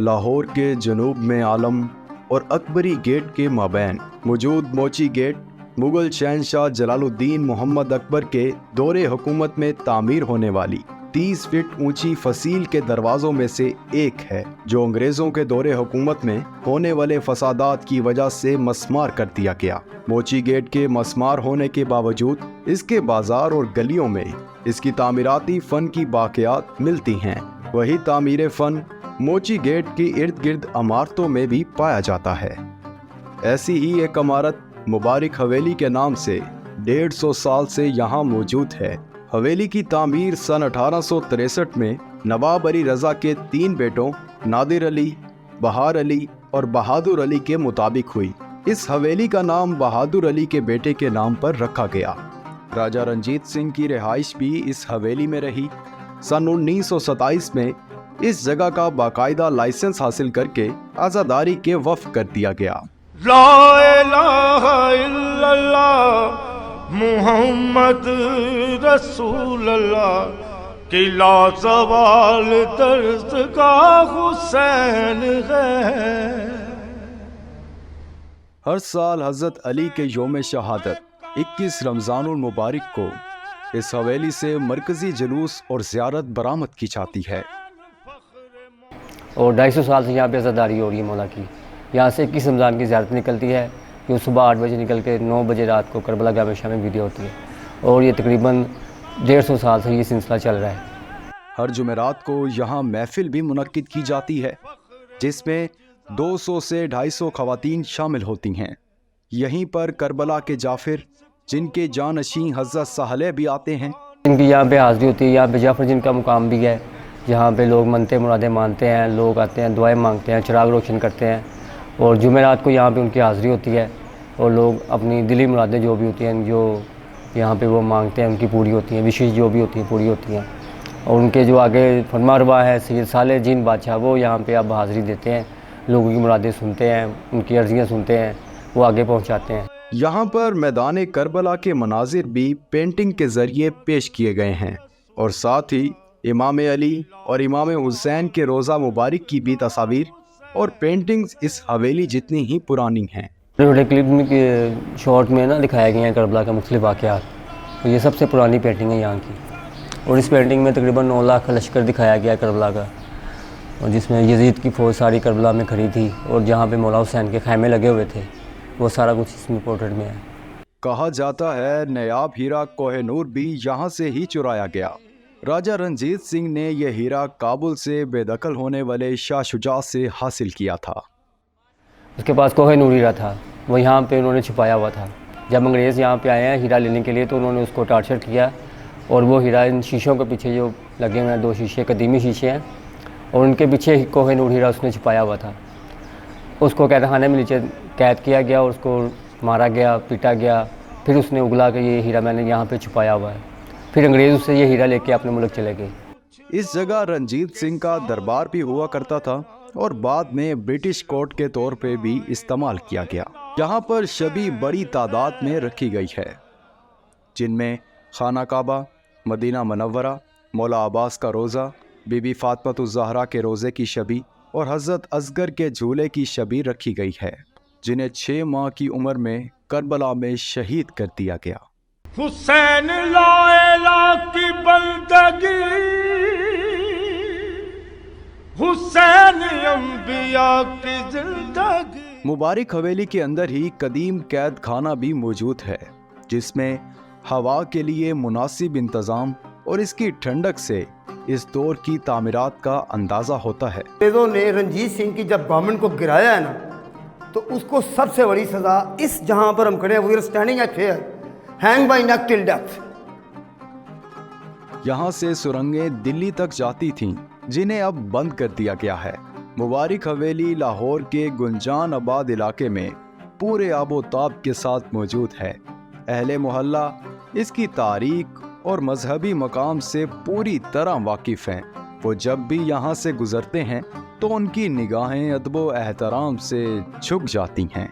लाहौर के जनूब में आलम और अकबरी गेट के माबैन मौजूद मोची गेट मुगल शहनशाह जलालुद्दीन मोहम्मद अकबर के दौरे हुकूमत में तामीर होने वाली 30 फीट ऊंची फसील के दरवाज़ों में से एक है, जो अंग्रेज़ों के दौरे हुकूमत में होने वाले फसादात की वजह से मस्मार कर दिया गया। मोची गेट के मस्मार होने के बावजूद इसके बाजार और गलियों में इसकी तामीराती फ़न की बाक़ियात मिलती हैं। वही तामीर फ़न मोची गेट के इर्द गिर्द इमारतों में भी पाया जाता है। ऐसी ही एक इमारत मुबारक हवेली के नाम से 150 साल से यहाँ मौजूद है। हवेली की तामीर सन 1863 में नवाब अली रज़ा के 3 बेटों नादिर अली, बहार अली और बहादुर अली के मुताबिक हुई। इस हवेली का नाम बहादुर अली के बेटे के नाम पर रखा गया। राजा रंजीत सिंह की रिहाइश भी इस हवेली में रही। सन 1927 में इस जगह का बाकायदा लाइसेंस हासिल करके आज़ादारी के वफ़ कर दिया गया। ला इलाहा इल्लल्लाह मुहम्मद रसूल अल्लाह कि लाज़वाल दर्द का हुसैन है। हर साल हज़रत अली के योम शहादत 21 रमज़ानुल मुबारक को इस हवेली से मरकज़ी जुलूस और ज़ियारत बरामद की जाती है। और 250 साल से यहाँ पे आज़ादारी हो रही है मौला की। यहाँ से 21 रमज़ान की ज़ियारत निकलती है, जो सुबह 8 बजे निकल के 9 बजे रात को करबला जामे शाम में वीडियो होती है। और ये तकरीबन 150 साल से ये सिलसिला चल रहा है। हर जुमेरात को यहाँ महफिल भी मुनक्किद की जाती है, जिसमें 200 से 250 ख़वातीन शामिल होती हैं। यहीं पर करबला के जाफिर, जिनके जानशीं हज़रत साहले भी आते हैं। इनकी यहाँ पे हाज़िरी होती है। यहाँ पे जाफर जिनका मुकाम भी है, जहाँ पे लोग मनते मुरादें मानते हैं, लोग आते हैं, दुआएं मांगते हैं, चिराग रोशन करते हैं। और जुमेरात को यहाँ पे उनकी हाज़िरी होती है और लोग अपनी दिली मुरादें जो भी होती हैं, जो यहाँ पे वो मांगते हैं, उनकी पूरी होती हैं। विशेष जो भी होती हैं पूरी होती हैं। और उनके जो आगे फरमारवा है सैयद साले जीन बादशाह, वो यहाँ पे अब हाज़िरी देते हैं, लोगों की मुरादें सुनते हैं, उनकी अर्जियाँ सुनते हैं, वो आगे पहुँचाते हैं। यहाँ पर मैदान करबला के मनाजिर भी पेंटिंग के ज़रिए पेश किए गए हैं और साथ ही इमाम अली और इमाम हुसैन के रोज़ा मुबारक की भी तस्वीर और पेंटिंग्स इस हवेली जितनी ही पुरानी हैं। छोटे क्लिप में शॉर्ट में ना दिखाया गया है करबला का मुख्तलिफ वाक़यात। तो ये सबसे पुरानी पेंटिंग है यहाँ की। और इस पेंटिंग में तकरीबन 9 लाख का लश्कर दिखाया गया करबला का, और जिसमें यजीद की फ़ौज सारी करबला में खड़ी थी और जहाँ पे मौला हुसैन के खैमे लगे हुए थे, वो सारा कुछ इसमें पोर्ट्रेट में है। कहा जाता है नयाब हीरा कोहिनूर भी यहाँ से ही चुराया गया। राजा रंजीत सिंह ने यह हीरा काबुल से बेदखल होने वाले शाह शुजा से हासिल किया था। उसके पास कोहिनूर हीरा था, वो यहाँ पे उन्होंने छुपाया हुआ था। जब अंग्रेज़ यहाँ पे आए हैं हीरा लेने के लिए, तो उन्होंने उसको टार्चर किया और वो हीरा इन शीशों के पीछे जो लगे हुए हैं, 2 शीशे कदीमी शीशे हैं, और उनके पीछे कोहिनूर हीरा उसने छुपाया हुआ था। उसको कैद खाने में नीचे कैद किया गया और उसको मारा गया, पीटा गया। फिर उसने उगला कि ये हीरा मैंने यहाँ पे छुपाया हुआ है। फिर अंग्रेज़ उससे ये हीरा लेके अपने मुल्क चले गए। इस जगह रंजीत सिंह का दरबार भी हुआ करता था और बाद में ब्रिटिश कोर्ट के तौर पे भी इस्तेमाल किया गया। यहाँ पर शबी बड़ी तादाद में रखी गई है, जिनमें खाना काबा, मदीना मनव्वरा, मौला अब्बास का रोज़ा, बीबी फातिमा ज़हरा के रोज़े की शबी और हज़रत असगर के झूले की शबी रखी गई है, जिन्हें 6 माह की उम्र में करबला में शहीद कर दिया गया। हुसैन लाएला की बंदगी, हुसैन अंबिया की जिंदगी। मुबारक हवेली के अंदर ही कदीम कैद खाना भी मौजूद है, जिसमें हवा के लिए मुनासिब इंतज़ाम और इसकी ठंडक से इस दौर की तामीरात का अंदाज़ा होता है। अंग्रेज़ों ने रंजीत सिंह की जब गवर्नमेंट को गिराया है ना, तो उसको सबसे बड़ी सज़ा इस जहाँ पर हम खड़े हैं, we are standing at here, hang by neck till death. यहाँ से सुरंगें दिल्ली तक जाती थीं, जिन्हें अब बंद कर दिया गया है। मुबारक हवेली लाहौर के गुंजान आबाद इलाके में पूरे आबोताब के साथ मौजूद है। अहले मोहल्ला इसकी तारीख और मजहबी मकाम से पूरी तरह वाकिफ़ हैं। वो जब भी यहाँ से गुजरते हैं तो उनकी निगाहें अदब व एहतराम से झुक जाती हैं।